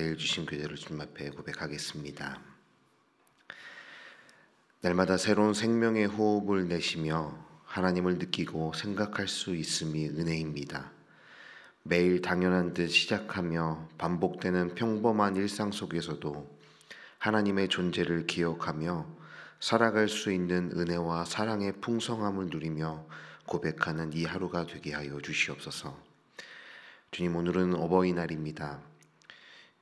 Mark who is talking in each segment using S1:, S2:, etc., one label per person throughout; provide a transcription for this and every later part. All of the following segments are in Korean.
S1: 매일 주신 교제를 주님 앞에 고백하겠습니다. 날마다 새로운 생명의 호흡을 내쉬며 하나님을 느끼고 생각할 수 있음이 은혜입니다. 매일 당연한 듯 시작하며 반복되는 평범한 일상 속에서도 하나님의 존재를 기억하며 살아갈 수 있는 은혜와 사랑의 풍성함을 누리며 고백하는 이 하루가 되게 하여 주시옵소서. 주님, 오늘은 어버이날입니다.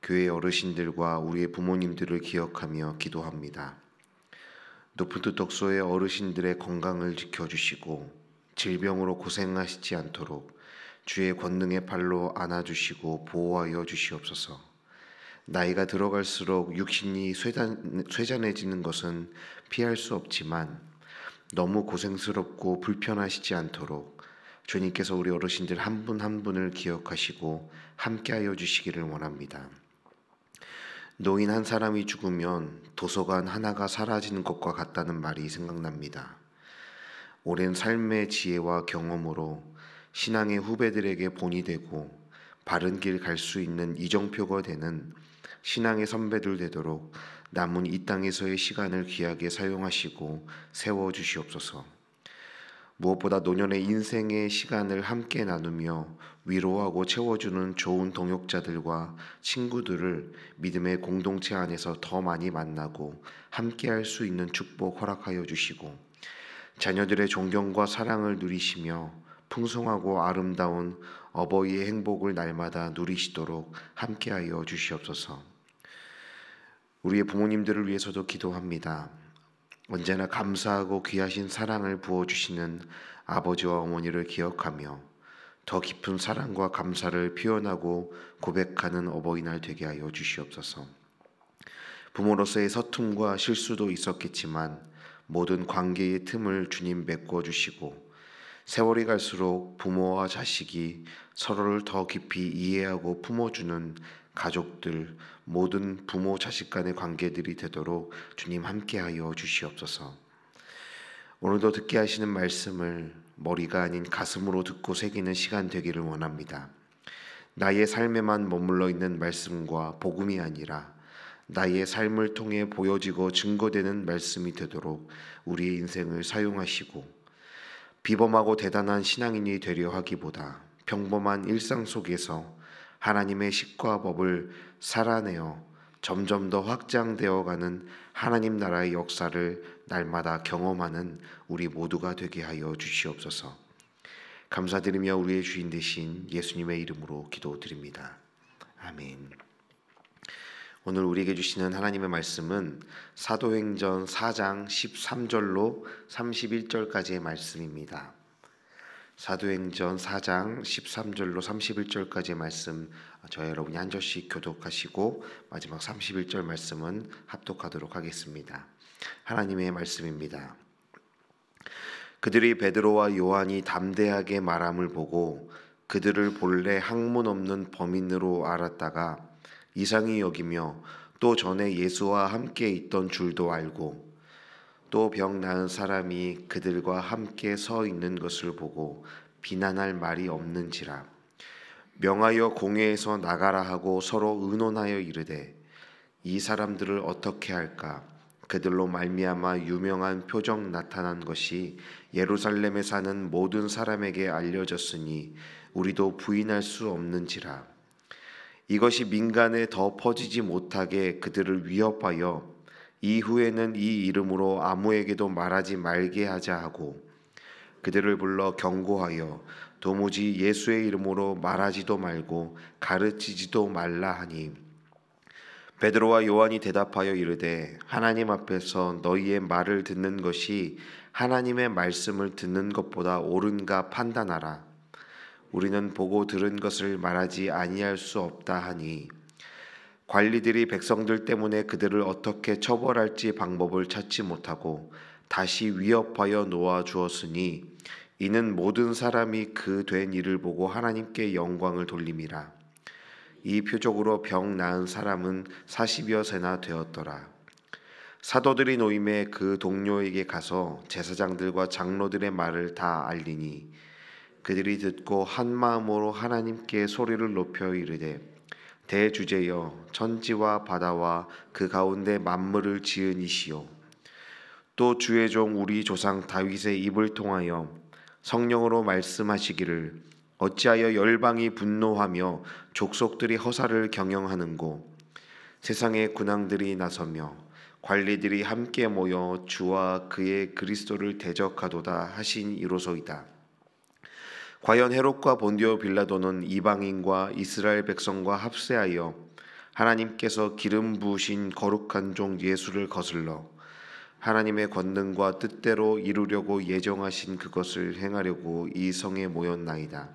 S1: 교회 어르신들과 우리의 부모님들을 기억하며 기도합니다. 높은 뜻 덕소의 어르신들의 건강을 지켜주시고 질병으로 고생하시지 않도록 주의 권능의 팔로 안아주시고 보호하여 주시옵소서. 나이가 들어갈수록 육신이 쇠잔해지는 것은 피할 수 없지만 너무 고생스럽고 불편하시지 않도록 주님께서 우리 어르신들 한 분 한 분을 기억하시고 함께하여 주시기를 원합니다. 노인 한 사람이 죽으면 도서관 하나가 사라지는 것과 같다는 말이 생각납니다. 오랜 삶의 지혜와 경험으로 신앙의 후배들에게 본이 되고 바른 길 갈 수 있는 이정표가 되는 신앙의 선배들 되도록 남은 이 땅에서의 시간을 귀하게 사용하시고 세워주시옵소서. 무엇보다 노년의 인생의 시간을 함께 나누며 위로하고 채워주는 좋은 동역자들과 친구들을 믿음의 공동체 안에서 더 많이 만나고 함께할 수 있는 축복 허락하여 주시고 자녀들의 존경과 사랑을 누리시며 풍성하고 아름다운 어버이의 행복을 날마다 누리시도록 함께하여 주시옵소서. 우리의 부모님들을 위해서도 기도합니다. 언제나 감사하고 귀하신 사랑을 부어주시는 아버지와 어머니를 기억하며 더 깊은 사랑과 감사를 표현하고 고백하는 어버이날 되게 하여 주시옵소서. 부모로서의 서툼과 실수도 있었겠지만 모든 관계의 틈을 주님 메꿔주시고 세월이 갈수록 부모와 자식이 서로를 더 깊이 이해하고 품어주는 가족들, 모든 부모 자식 간의 관계들이 되도록 주님 함께하여 주시옵소서. 오늘도 듣게 하시는 말씀을 머리가 아닌 가슴으로 듣고 새기는 시간 되기를 원합니다. 나의 삶에만 머물러 있는 말씀과 복음이 아니라 나의 삶을 통해 보여지고 증거되는 말씀이 되도록 우리의 인생을 사용하시고 비범하고 대단한 신앙인이 되려 하기보다 평범한 일상 속에서 하나님의 식과 법을 살아내어 점점 더 확장되어가는 하나님 나라의 역사를 날마다 경험하는 우리 모두가 되게 하여 주시옵소서. 감사드리며 우리의 주인 되신 예수님의 이름으로 기도드립니다. 아멘. 오늘 우리에게 주시는 하나님의 말씀은 사도행전 4장 13절로 31절까지의 말씀입니다. 사도행전 4장 13절로 31절까지의 말씀 저희 여러분이 한 절씩 교독하시고 마지막 31절 말씀은 합독하도록 하겠습니다. 하나님의 말씀입니다. 그들이 베드로와 요한이 담대하게 말함을 보고 그들을 본래 학문 없는 범인으로 알았다가 이상히 여기며 또 전에 예수와 함께 있던 줄도 알고 또 병 나은 사람이 그들과 함께 서 있는 것을 보고 비난할 말이 없는지라 명하여 공회에서 나가라 하고 서로 의논하여 이르되 이 사람들을 어떻게 할까? 그들로 말미암아 유명한 표적 나타난 것이 예루살렘에 사는 모든 사람에게 알려졌으니 우리도 부인할 수 없는지라. 이것이 민간에 더 퍼지지 못하게 그들을 위협하여 이후에는 이 이름으로 아무에게도 말하지 말게 하자 하고 그들을 불러 경고하여 도무지 예수의 이름으로 말하지도 말고 가르치지도 말라 하니 베드로와 요한이 대답하여 이르되 하나님 앞에서 너희의 말을 듣는 것이 하나님의 말씀을 듣는 것보다 옳은가 판단하라. 우리는 보고 들은 것을 말하지 아니할 수 없다 하니 관리들이 백성들 때문에 그들을 어떻게 처벌할지 방법을 찾지 못하고 다시 위협하여 놓아 주었으니 이는 모든 사람이 그 된 일을 보고 하나님께 영광을 돌림이라. 이 표적으로 병 나은 사람은 40여 세나 되었더라. 사도들이 노임에 그 동료에게 가서 제사장들과 장로들의 말을 다 알리니 그들이 듣고 한 마음으로 하나님께 소리를 높여 이르되 대주제여 천지와 바다와 그 가운데 만물을 지은 이시요 또 주의 종 우리 조상 다윗의 입을 통하여 성령으로 말씀하시기를 어찌하여 열방이 분노하며 족속들이 허사를 경영하는고 세상의 군왕들이 나서며 관리들이 함께 모여 주와 그의 그리스도를 대적하도다 하신 이로소이다. 과연 헤롯과 본디오 빌라도는 이방인과 이스라엘 백성과 합세하여 하나님께서 기름 부으신 거룩한 종 예수를 거슬러 하나님의 권능과 뜻대로 이루려고 예정하신 그것을 행하려고 이 성에 모였나이다.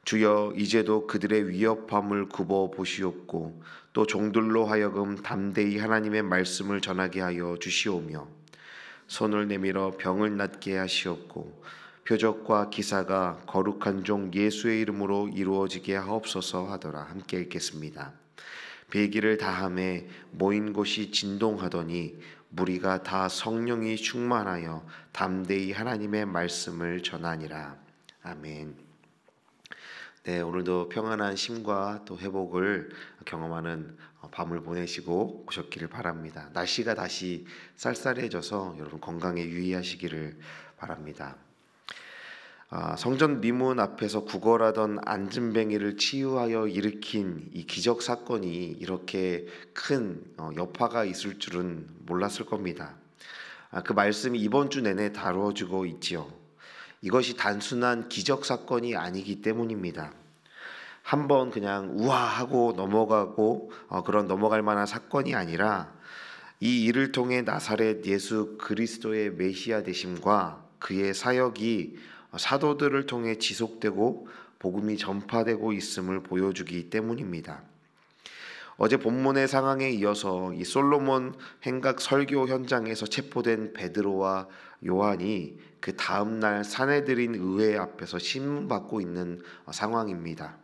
S1: 주여 이제도 그들의 위협함을 굽어 보시옵고 또 종들로 하여금 담대히 하나님의 말씀을 전하게 하여 주시오며 손을 내밀어 병을 낫게 하시옵고 표적과 기사가 거룩한 종 예수의 이름으로 이루어지게 하옵소서 하더라. 함께 읽겠습니다. 배기를 다함에 모인 곳이 진동하더니 무리가 다 성령이 충만하여 담대히 하나님의 말씀을 전하니라. 아멘. 네, 오늘도 평안한 쉼과 또 회복을 경험하는 밤을 보내시고 오셨기를 바랍니다. 날씨가 다시 쌀쌀해져서 여러분 건강에 유의하시기를 바랍니다. 성전 미문 앞에서 구걸하던 안진뱅이를 치유하여 일으킨 이 기적 사건이 이렇게 큰 여파가 있을 줄은 몰랐을 겁니다. 그 말씀이 이번 주 내내 다루어지고 있지요. 이것이 단순한 기적 사건이 아니기 때문입니다. 한번 그냥 우아하고 넘어가고 그런 넘어갈 만한 사건이 아니라 이 일을 통해 나사렛 예수 그리스도의 메시아 되심과 그의 사역이 사도들을 통해 지속되고 복음이 전파되고 있음을 보여주기 때문입니다. 어제 본문의 상황에 이어서 이 솔로몬 행각 설교 현장에서 체포된 베드로와 요한이 그 다음 날 사내들인 의회 앞에서 신문받고 있는 상황입니다.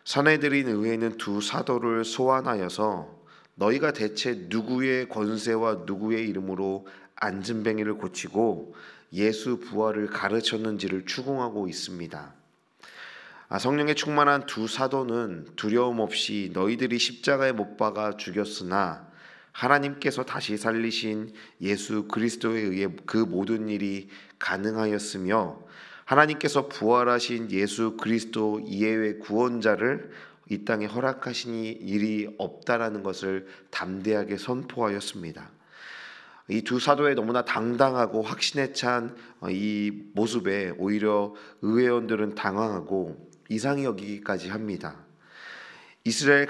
S1: 사내들인 의회는 두 사도를 소환하여서 너희가 대체 누구의 권세와 누구의 이름으로 안진뱅이를 고치고 예수 부활을 가르쳤는지를 추궁하고 있습니다. 성령에 충만한 두 사도는 두려움 없이 너희들이 십자가에 못 박아 죽였으나 하나님께서 다시 살리신 예수 그리스도에 의해 그 모든 일이 가능하였으며 하나님께서 부활하신 예수 그리스도 이외의 구원자를 이 땅에 허락하신 일이 없다라는 것을 담대하게 선포하였습니다. 이 두 사도의 너무나 당당하고 확신에 찬 이 모습에 오히려 의회원들은 당황하고 이상히 여기기까지 합니다. 이스라엘의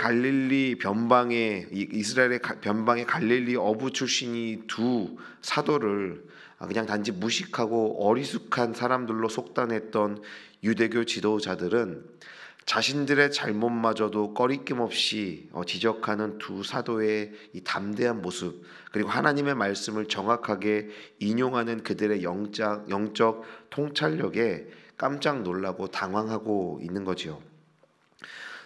S1: 변방의 갈릴리 어부 출신이 두 사도를 그냥 단지 무식하고 어리숙한 사람들로 속단했던 유대교 지도자들은 자신들의 잘못마저도 꺼리낌 없이 지적하는 두 사도의 이 담대한 모습, 그리고 하나님의 말씀을 정확하게 인용하는 그들의 영적 통찰력에 깜짝 놀라고 당황하고 있는 거지요.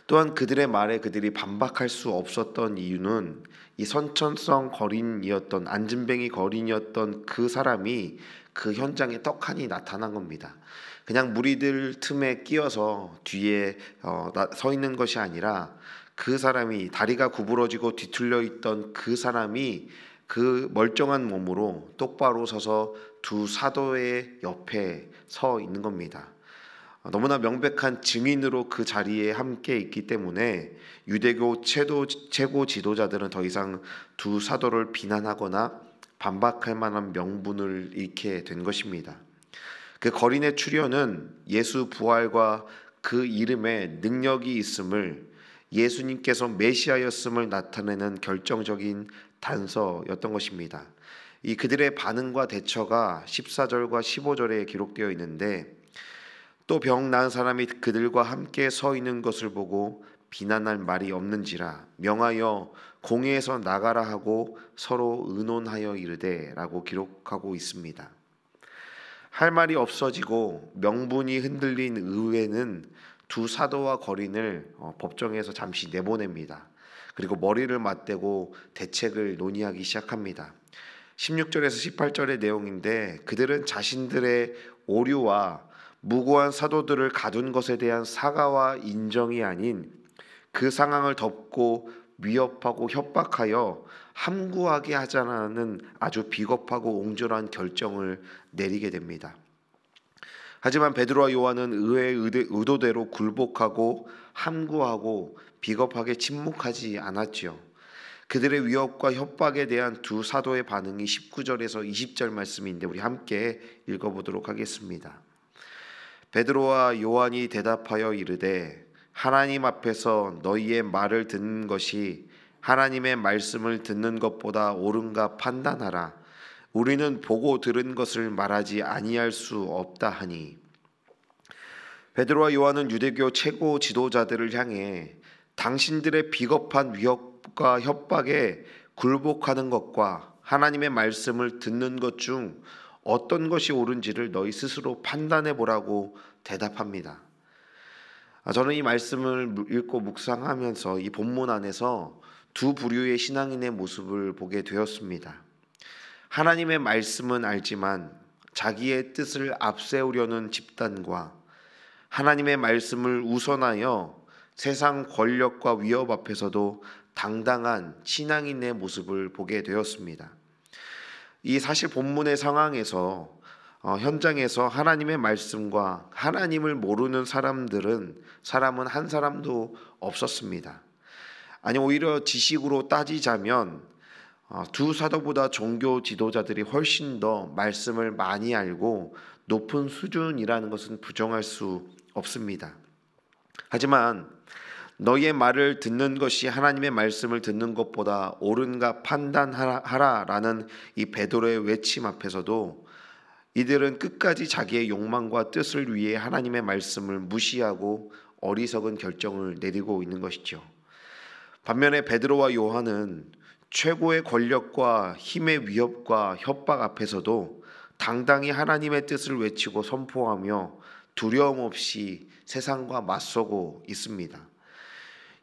S1: 또한 그들의 말에 그들이 반박할 수 없었던 이유는 이 선천성 거린이었던 안진뱅이 거린이었던 그 사람이 그 현장에 떡하니 나타난 겁니다. 그냥 무리들 틈에 끼어서 뒤에 서 있는 것이 아니라 그 사람이 다리가 구부러지고 뒤틀려 있던 그 사람이 그 멀쩡한 몸으로 똑바로 서서 두 사도의 옆에 서 있는 겁니다. 너무나 명백한 증인으로 그 자리에 함께 있기 때문에 유대교 최고 지도자들은 더 이상 두 사도를 비난하거나 반박할 만한 명분을 잃게 된 것입니다. 그 거린의 출현은 예수 부활과 그 이름에 능력이 있음을, 예수님께서 메시아였음을 나타내는 결정적인 단서였던 것입니다. 이 그들의 반응과 대처가 14절과 15절에 기록되어 있는데, 또 병 나은 사람이 그들과 함께 서 있는 것을 보고 비난할 말이 없는지라 명하여 공회에서 나가라 하고 서로 의논하여 이르되 라고 기록하고 있습니다. 할 말이 없어지고 명분이 흔들린 의회는 두 사도와 거린을 법정에서 잠시 내보냅니다. 그리고 머리를 맞대고 대책을 논의하기 시작합니다. 16절에서 18절의 내용인데, 그들은 자신들의 오류와 무고한 사도들을 가둔 것에 대한 사과와 인정이 아닌 그 상황을 덮고 위협하고 협박하여 함구하게 하자는 아주 비겁하고 옹졸한 결정을 내리게 됩니다. 하지만 베드로와 요한은 의회의 의도대로 굴복하고 함구하고 비겁하게 침묵하지 않았지요. 그들의 위협과 협박에 대한 두 사도의 반응이 19절에서 20절 말씀인데 우리 함께 읽어보도록 하겠습니다. 베드로와 요한이 대답하여 이르되 하나님 앞에서 너희의 말을 듣는 것이 하나님의 말씀을 듣는 것보다 옳은가 판단하라. 우리는 보고 들은 것을 말하지 아니할 수 없다 하니. 베드로와 요한은 유대교 최고 지도자들을 향해 당신들의 비겁한 위협과 협박에 굴복하는 것과 하나님의 말씀을 듣는 것 중 어떤 것이 옳은지를 너희 스스로 판단해 보라고 대답합니다. 저는 이 말씀을 읽고 묵상하면서 이 본문 안에서 두 부류의 신앙인의 모습을 보게 되었습니다. 하나님의 말씀은 알지만 자기의 뜻을 앞세우려는 집단과 하나님의 말씀을 우선하여 세상 권력과 위협 앞에서도 당당한 신앙인의 모습을 보게 되었습니다. 이 사실 본문의 상황에서 현장에서 하나님의 말씀과 하나님을 모르는 사람은 한 사람도 없었습니다. 아니 오히려 지식으로 따지자면 두 사도보다 종교 지도자들이 훨씬 더 말씀을 많이 알고 높은 수준이라는 것은 부정할 수 없습니다. 하지만 너희의 말을 듣는 것이 하나님의 말씀을 듣는 것보다 옳은가 판단하라라는 이 베드로의 외침 앞에서도 이들은 끝까지 자기의 욕망과 뜻을 위해 하나님의 말씀을 무시하고 어리석은 결정을 내리고 있는 것이죠. 반면에 베드로와 요한은 최고의 권력과 힘의 위협과 협박 앞에서도 당당히 하나님의 뜻을 외치고 선포하며 두려움 없이 세상과 맞서고 있습니다.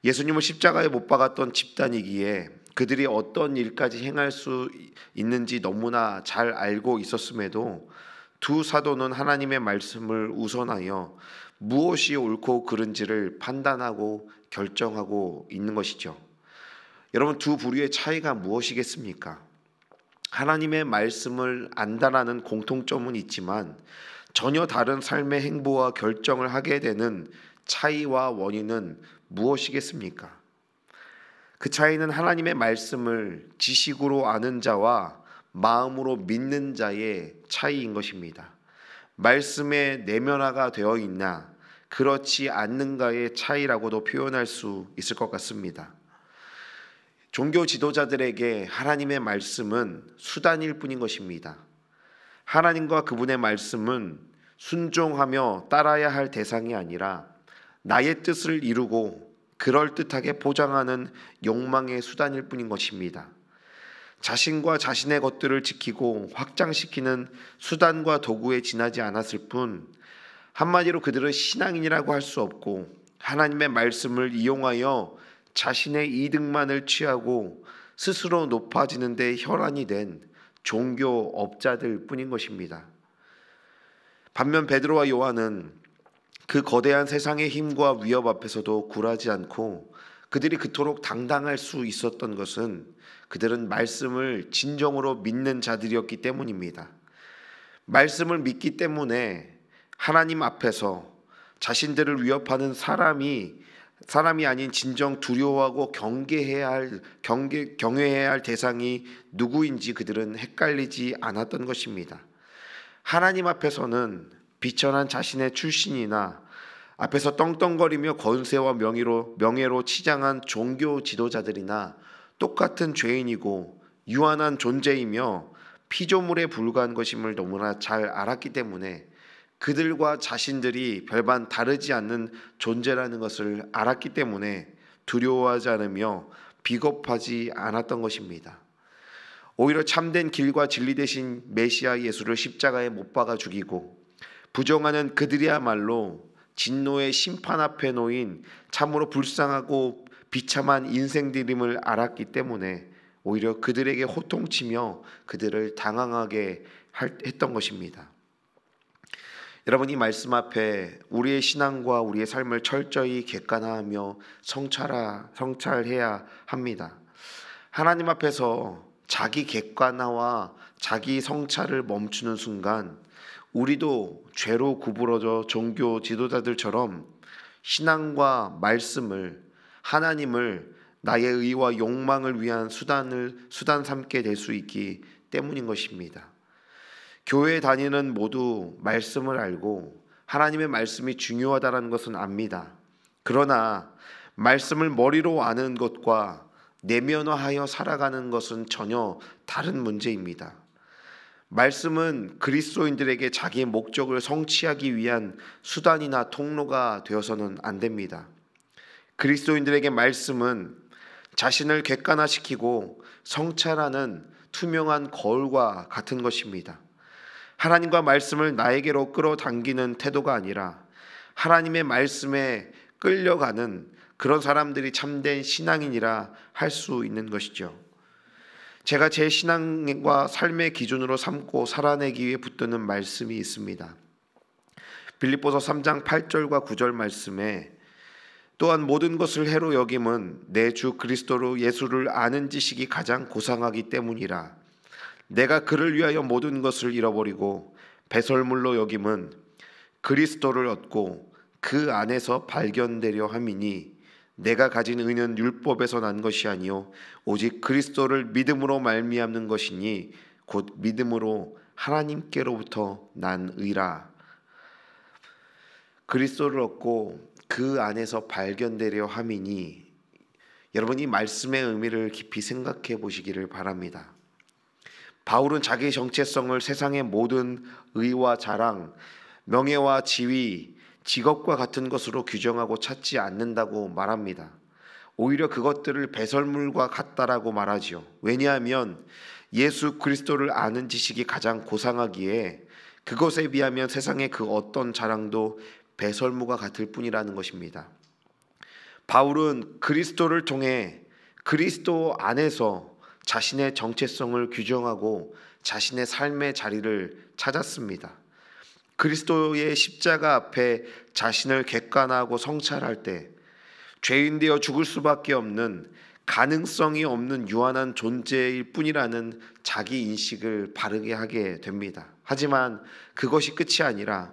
S1: 예수님을 십자가에 못 박았던 집단이기에 그들이 어떤 일까지 행할 수 있는지 너무나 잘 알고 있었음에도 두 사도는 하나님의 말씀을 우선하여 무엇이 옳고 그른지를 판단하고 결정하고 있는 것이죠. 여러분, 두 부류의 차이가 무엇이겠습니까? 하나님의 말씀을 안다라는 공통점은 있지만 전혀 다른 삶의 행보와 결정을 하게 되는 차이와 원인은 무엇이겠습니까? 그 차이는 하나님의 말씀을 지식으로 아는 자와 마음으로 믿는 자의 차이인 것입니다. 말씀에 내면화가 되어 있나 그렇지 않는가의 차이라고도 표현할 수 있을 것 같습니다. 종교 지도자들에게 하나님의 말씀은 수단일 뿐인 것입니다. 하나님과 그분의 말씀은 순종하며 따라야 할 대상이 아니라 나의 뜻을 이루고 그럴듯하게 포장하는 욕망의 수단일 뿐인 것입니다. 자신과 자신의 것들을 지키고 확장시키는 수단과 도구에 지나지 않았을 뿐 한마디로 그들은 신앙인이라고 할 수 없고 하나님의 말씀을 이용하여 자신의 이득만을 취하고 스스로 높아지는 데 혈안이 된 종교업자들 뿐인 것입니다. 반면 베드로와 요한은 그 거대한 세상의 힘과 위협 앞에서도 굴하지 않고 그들이 그토록 당당할 수 있었던 것은 그들은 말씀을 진정으로 믿는 자들이었기 때문입니다. 말씀을 믿기 때문에 하나님 앞에서 자신들을 위협하는 사람이 아닌 진정 두려워하고 경외해야 할 대상이 누구인지 그들은 헷갈리지 않았던 것입니다. 하나님 앞에서는 비천한 자신의 출신이나 앞에서 떵떵거리며 권세와 명예로 치장한 종교 지도자들이나 똑같은 죄인이고 유한한 존재이며 피조물에 불과한 것임을 너무나 잘 알았기 때문에 그들과 자신들이 별반 다르지 않는 존재라는 것을 알았기 때문에 두려워하지 않으며 비겁하지 않았던 것입니다. 오히려 참된 길과 진리 되신 메시아 예수를 십자가에 못 박아 죽이고 부정하는 그들이야말로 진노의 심판 앞에 놓인 참으로 불쌍하고 비참한 인생들임을 알았기 때문에 오히려 그들에게 호통치며 그들을 당황하게 했던 것입니다. 여러분, 이 말씀 앞에 우리의 신앙과 우리의 삶을 철저히 객관화하며 성찰해야 합니다. 하나님 앞에서 자기 객관화와 자기 성찰을 멈추는 순간 우리도 죄로 구부러져 종교 지도자들처럼 신앙과 말씀을, 하나님을 나의 의와 욕망을 위한 수단 삼게 될 수 있기 때문인 것입니다. 교회 다니는 모두 말씀을 알고 하나님의 말씀이 중요하다는 것은 압니다. 그러나 말씀을 머리로 아는 것과 내면화하여 살아가는 것은 전혀 다른 문제입니다. 말씀은 그리스도인들에게 자기의 목적을 성취하기 위한 수단이나 통로가 되어서는 안 됩니다. 그리스도인들에게 말씀은 자신을 객관화시키고 성찰하는 투명한 거울과 같은 것입니다. 하나님과 말씀을 나에게로 끌어당기는 태도가 아니라 하나님의 말씀에 끌려가는 그런 사람들이 참된 신앙인이라 할 수 있는 것이죠. 제가 제 신앙과 삶의 기준으로 삼고 살아내기 위해 붙드는 말씀이 있습니다. 빌립보서 3장 8절과 9절 말씀에 또한 모든 것을 해로 여김은 내 주 그리스도로 예수를 아는 지식이 가장 고상하기 때문이라. 내가 그를 위하여 모든 것을 잃어버리고 배설물로 여김은 그리스도를 얻고 그 안에서 발견되려 함이니 내가 가진 의는 율법에서 난 것이 아니요 오직 그리스도를 믿음으로 말미암는 것이니 곧 믿음으로 하나님께로부터 난 의라. 그리스도를 얻고 그 안에서 발견되려 함이니, 여러분, 이 말씀의 의미를 깊이 생각해 보시기를 바랍니다. 바울은 자기의 정체성을 세상의 모든 의와 자랑, 명예와 지위, 직업과 같은 것으로 규정하고 찾지 않는다고 말합니다. 오히려 그것들을 배설물과 같다라고 말하지요. 왜냐하면 예수 그리스도를 아는 지식이 가장 고상하기에 그것에 비하면 세상의 그 어떤 자랑도 배설물과 같을 뿐이라는 것입니다. 바울은 그리스도를 통해 그리스도 안에서 자신의 정체성을 규정하고 자신의 삶의 자리를 찾았습니다. 그리스도의 십자가 앞에 자신을 객관화하고 성찰할 때 죄인 되어 죽을 수밖에 없는, 가능성이 없는 유한한 존재일 뿐이라는 자기 인식을 바르게 하게 됩니다. 하지만 그것이 끝이 아니라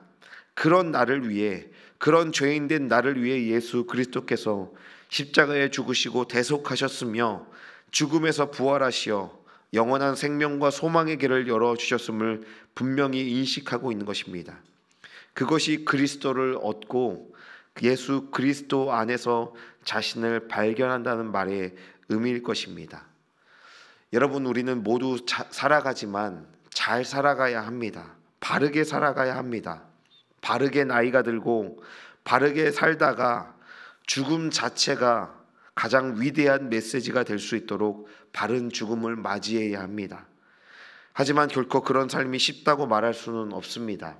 S1: 그런 나를 위해, 그런 죄인된 나를 위해 예수 그리스도께서 십자가에 죽으시고 대속하셨으며 죽음에서 부활하시어 영원한 생명과 소망의 길을 열어주셨음을 분명히 인식하고 있는 것입니다. 그것이 그리스도를 얻고 예수 그리스도 안에서 자신을 발견한다는 말의 의미일 것입니다. 여러분, 우리는 모두 살아가지만 잘 살아가야 합니다. 바르게 살아가야 합니다. 바르게 나이가 들고 바르게 살다가 죽음 자체가 가장 위대한 메시지가 될 수 있도록 바른 죽음을 맞이해야 합니다. 하지만 결코 그런 삶이 쉽다고 말할 수는 없습니다.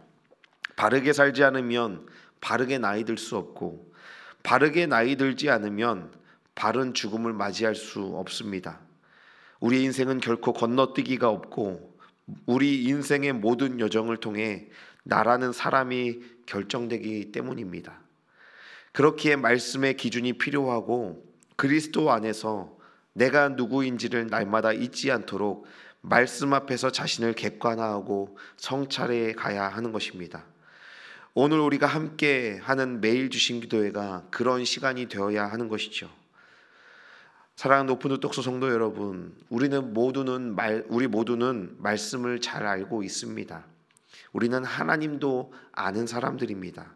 S1: 바르게 살지 않으면 바르게 나이 들 수 없고, 바르게 나이 들지 않으면 바른 죽음을 맞이할 수 없습니다. 우리 인생은 결코 건너뛰기가 없고 우리 인생의 모든 여정을 통해 나라는 사람이 결정되기 때문입니다. 그렇기에 말씀의 기준이 필요하고 그리스도 안에서 내가 누구인지를 날마다 잊지 않도록 말씀 앞에서 자신을 객관화하고 성찰해 가야 하는 것입니다. 오늘 우리가 함께 하는 매일 주신 기도회가 그런 시간이 되어야 하는 것이죠. 사랑하는 오픈도 떡소 성도 여러분, 우리 모두는 말씀을 잘 알고 있습니다. 우리는 하나님도 아는 사람들입니다.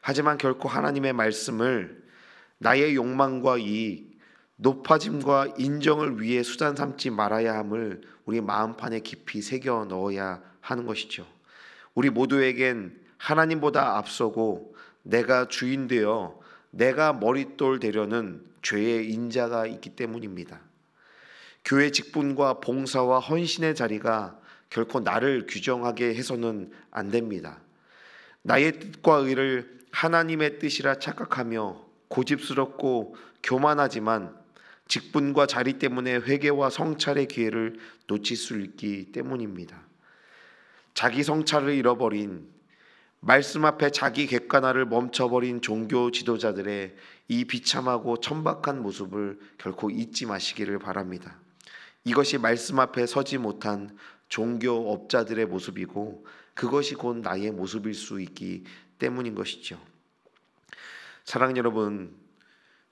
S1: 하지만 결코 하나님의 말씀을 나의 욕망과 이익, 높아짐과 인정을 위해 수단 삼지 말아야 함을 우리 마음판에 깊이 새겨 넣어야 하는 것이죠. 우리 모두에겐 하나님보다 앞서고 내가 주인 되어 내가 머릿돌 되려는 죄의 인자가 있기 때문입니다. 교회 직분과 봉사와 헌신의 자리가 결코 나를 규정하게 해서는 안 됩니다. 나의 뜻과 의를 하나님의 뜻이라 착각하며 고집스럽고 교만하지만 직분과 자리 때문에 회개와 성찰의 기회를 놓칠 수 있기 때문입니다. 자기 성찰을 잃어버린, 말씀 앞에 자기 객관화를 멈춰버린 종교 지도자들의 이 비참하고 천박한 모습을 결코 잊지 마시기를 바랍니다. 이것이 말씀 앞에 서지 못한 종교업자들의 모습이고 그것이 곧 나의 모습일 수 있기 때문인 것이죠. 사랑하는 여러분,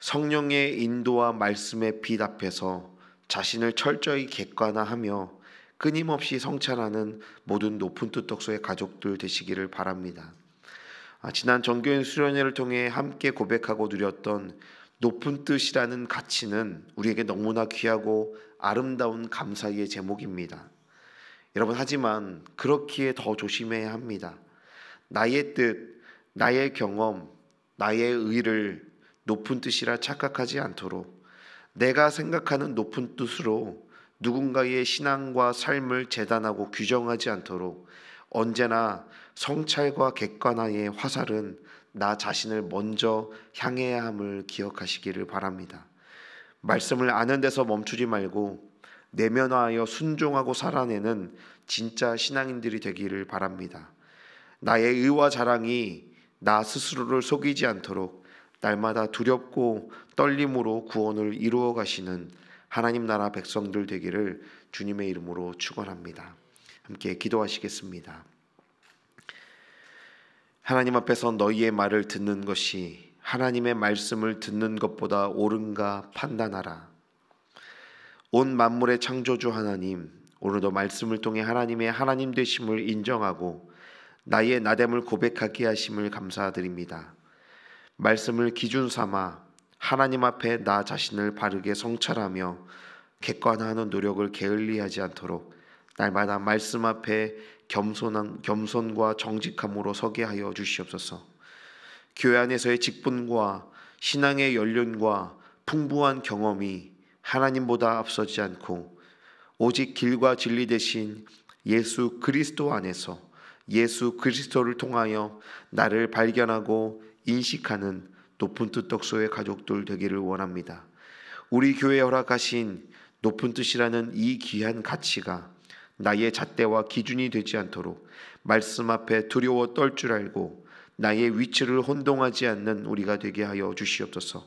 S1: 성령의 인도와 말씀의 빛 앞에서 자신을 철저히 객관화하며 끊임없이 성찰하는 모든 높은 뜻 독서의 가족들 되시기를 바랍니다. 지난 정교인 수련회를 통해 함께 고백하고 누렸던 높은 뜻이라는 가치는 우리에게 너무나 귀하고 아름다운 감사의 제목입니다. 여러분, 하지만 그렇기에 더 조심해야 합니다. 나의 뜻, 나의 경험, 나의 의를 높은 뜻이라 착각하지 않도록 내가 생각하는 높은 뜻으로 누군가의 신앙과 삶을 재단하고 규정하지 않도록 언제나 성찰과 객관화의 화살은 나 자신을 먼저 향해야 함을 기억하시기를 바랍니다. 말씀을 아는 데서 멈추지 말고 내면화하여 순종하고 살아내는 진짜 신앙인들이 되기를 바랍니다. 나의 의와 자랑이 나 스스로를 속이지 않도록 날마다 두렵고 떨림으로 구원을 이루어 가시는 하나님 나라 백성들 되기를 주님의 이름으로 축원합니다. 함께 기도하시겠습니다. 하나님 앞에서 너희의 말을 듣는 것이 하나님의 말씀을 듣는 것보다 옳은가 판단하라. 온 만물의 창조주 하나님, 오늘도 말씀을 통해 하나님의 하나님 되심을 인정하고 나의 나됨을 고백하게 하심을 감사드립니다. 말씀을 기준 삼아 하나님 앞에 나 자신을 바르게 성찰하며 객관화하는 노력을 게을리하지 않도록 날마다 말씀 앞에 겸손과 정직함으로 서게 하여 주시옵소서. 교회 안에서의 직분과 신앙의 연륜과 풍부한 경험이 하나님보다 앞서지 않고 오직 길과 진리 대신 예수 그리스도 안에서 예수 그리스도를 통하여 나를 발견하고 인식하는 높은 뜻 독서의 가족들 되기를 원합니다. 우리 교회에 허락하신 높은 뜻이라는 이 귀한 가치가 나의 잣대와 기준이 되지 않도록 말씀 앞에 두려워 떨 줄 알고 나의 위치를 혼동하지 않는 우리가 되게 하여 주시옵소서.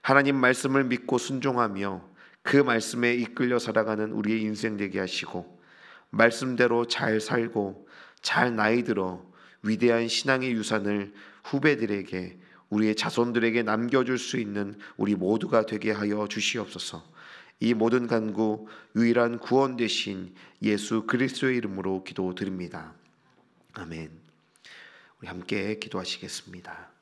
S1: 하나님 말씀을 믿고 순종하며 그 말씀에 이끌려 살아가는 우리의 인생 되게 하시고 말씀대로 잘 살고 잘 나이 들어 위대한 신앙의 유산을 후배들에게 우리의 자손들에게 남겨줄 수 있는 우리 모두가 되게 하여 주시옵소서. 이 모든 간구 유일한 구원 되신 예수 그리스도의 이름으로 기도드립니다. 아멘. 우리 함께 기도하시겠습니다.